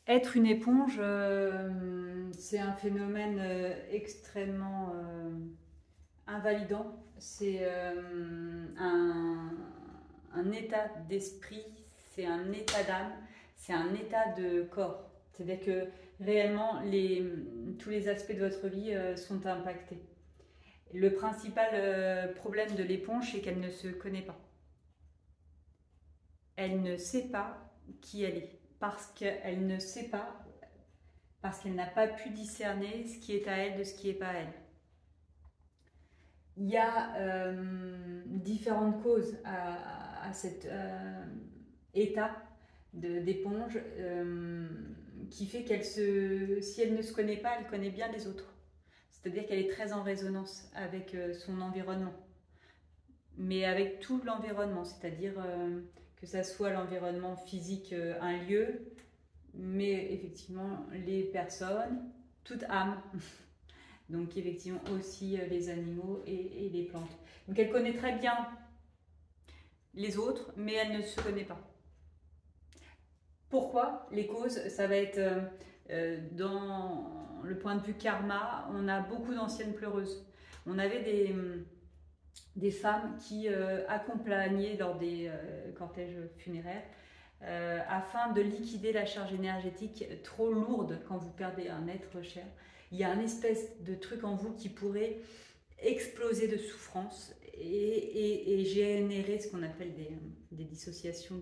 Être une éponge, c'est un phénomène extrêmement invalidant. C'est un état d'esprit, c'est un état d'âme, c'est un état de corps. C'est-à-dire que réellement, tous les aspects de votre vie sont impactés. Le principal problème de l'éponge, c'est qu'elle ne se connaît pas. Elle ne sait pas qui elle est. Parce qu'elle ne sait pas, parce qu'elle n'a pas pu discerner ce qui est à elle de ce qui n'est pas à elle. Il y a différentes causes à cet état d'éponge qui fait si elle ne se connaît pas, elle connaît bien les autres. C'est-à-dire qu'elle est très en résonance avec son environnement, mais avec tout l'environnement, c'est-à-dire que ça soit l'environnement physique, un lieu, mais effectivement les personnes, toute âme. Donc effectivement aussi les animaux et les plantes. Donc elle connaît très bien les autres, mais elle ne se connaît pas. Pourquoi? Les causes, ça va être dans le point de vue karma, on a beaucoup d'anciennes pleureuses. On avait des femmes qui accompagnaient lors des cortèges funéraires afin de liquider la charge énergétique trop lourde quand vous perdez un être cher. Il y a un espèce de truc en vous qui pourrait exploser de souffrance et générer ce qu'on appelle des dissociations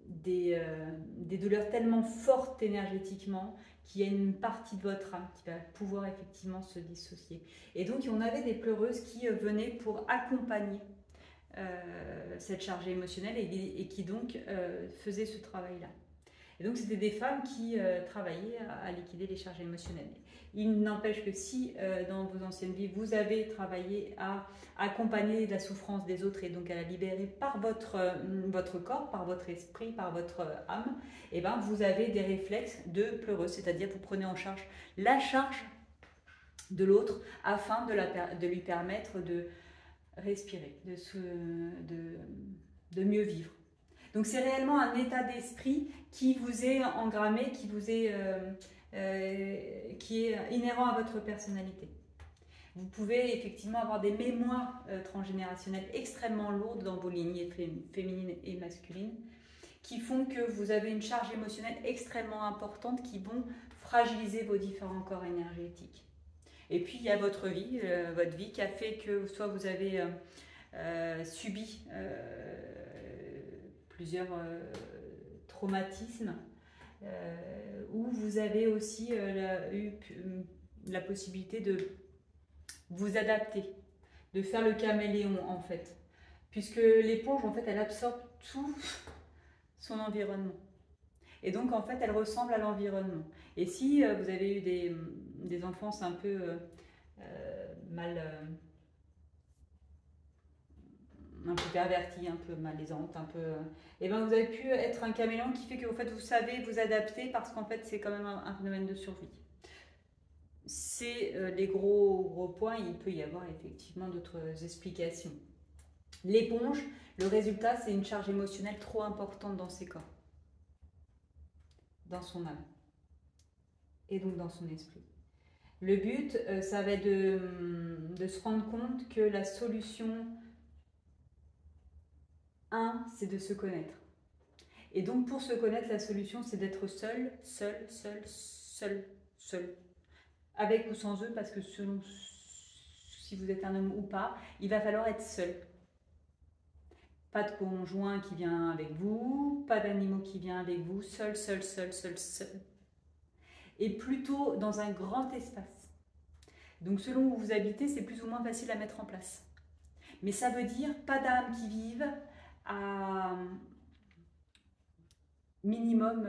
des douleurs tellement fortes énergétiquement qu'il y a une partie de votre âme qui va pouvoir effectivement se dissocier. Et donc on avait des pleureuses qui venaient pour accompagner cette charge émotionnelle et qui donc faisaient ce travail-là. Et donc c'était des femmes qui travaillaient à liquider les charges émotionnelles. Il n'empêche que si dans vos anciennes vies vous avez travaillé à accompagner la souffrance des autres et donc à la libérer par votre corps, par votre esprit, par votre âme, et ben vous avez des réflexes de pleureuse, c'est-à-dire vous prenez en charge la charge de l'autre afin de lui permettre de respirer, de mieux vivre. Donc c'est réellement un état d'esprit qui vous est engrammé, qui est inhérent à votre personnalité. Vous pouvez effectivement avoir des mémoires transgénérationnelles extrêmement lourdes dans vos lignées féminines et masculines qui font que vous avez une charge émotionnelle extrêmement importante qui vont fragiliser vos différents corps énergétiques. Et puis il y a votre vie qui a fait que soit vous avez subi plusieurs traumatismes, où vous avez aussi eu la possibilité de vous adapter, de faire le caméléon en fait. Puisque l'éponge, en fait, elle absorbe tout son environnement. Et donc, en fait, elle ressemble à l'environnement. Et si vous avez eu des enfances un peu mal... un peu pervertie, un peu malaisante, un peu... Et ben vous avez pu être un caméléon qui fait que en fait, vous savez vous adapter parce qu'en fait, c'est quand même un phénomène de survie. C'est les gros points, il peut y avoir effectivement d'autres explications. L'éponge, le résultat, c'est une charge émotionnelle trop importante dans ses corps, dans son âme et donc dans son esprit. Le but, ça va être de se rendre compte que la solution c'est de se connaître. Et donc, pour se connaître, la solution, c'est d'être seul, avec ou sans eux, parce que selon si vous êtes un homme ou pas, il va falloir être seul. Pas de conjoint qui vient avec vous, pas d'animaux qui vient avec vous, seul. Et plutôt dans un grand espace. Donc, selon où vous habitez, c'est plus ou moins facile à mettre en place. Mais ça veut dire pas d'âmes qui vivent à minimum,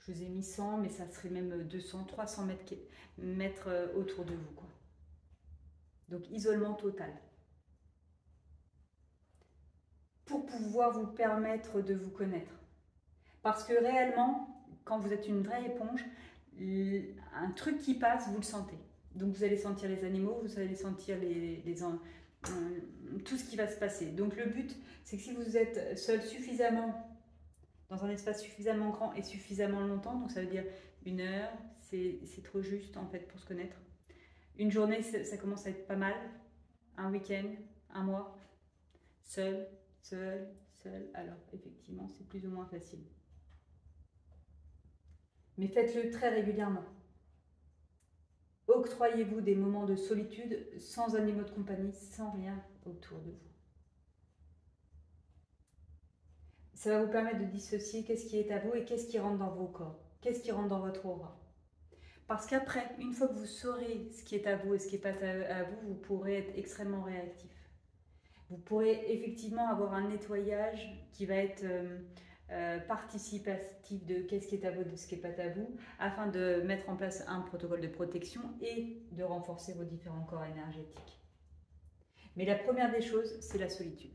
je vous ai mis 100, mais ça serait même 200, 300 mètres autour de vous, quoi. Donc isolement total. Pour pouvoir vous permettre de vous connaître. Parce que réellement, quand vous êtes une vraie éponge, un truc qui passe, vous le sentez. Donc vous allez sentir les animaux, vous allez sentir tout ce qui va se passer. Donc le but, c'est que si vous êtes seul suffisamment dans un espace suffisamment grand et suffisamment longtemps. Donc ça veut dire 1 heure, c'est trop juste en fait pour se connaître. Une journée, ça commence à être pas mal. Un week-end, un mois, seul, alors effectivement c'est plus ou moins facile. Mais faites-le très régulièrement. Octroyez-vous des moments de solitude sans animaux de compagnie, sans rien autour de vous. Ça va vous permettre de dissocier qu'est-ce qui est à vous et qu'est-ce qui rentre dans vos corps, qu'est-ce qui rentre dans votre aura. Parce qu'après, une fois que vous saurez ce qui est à vous et ce qui n'est pas à vous, vous pourrez être extrêmement réactif. Vous pourrez effectivement avoir un nettoyage qui va être participatif de qu'est-ce qui est à vous, de ce qui n'est pas à vous, afin de mettre en place un protocole de protection et de renforcer vos différents corps énergétiques. Mais la première des choses, c'est la solitude.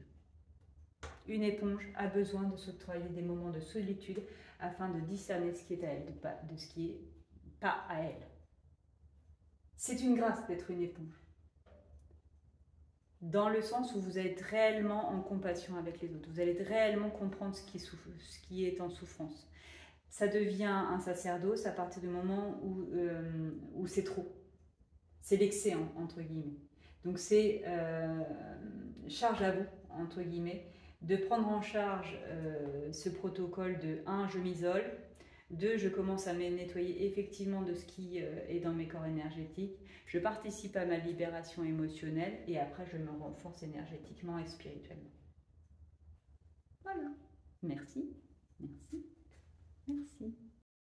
Une éponge a besoin de s'octroyer des moments de solitude afin de discerner ce qui est à elle, de ce qui n'est pas à elle. C'est une grâce d'être une éponge. Dans le sens où vous êtes réellement en compassion avec les autres. Vous allez réellement comprendre ce qui est en souffrance. Ça devient un sacerdoce à partir du moment où c'est trop. C'est l'excès, entre guillemets. Donc c'est charge à vous, entre guillemets, de prendre en charge ce protocole de 1, je m'isole, 2, je commence à me nettoyer effectivement de ce qui est dans mes corps énergétiques, je participe à ma libération émotionnelle et après je me renforce énergétiquement et spirituellement. Voilà. Merci, merci, merci.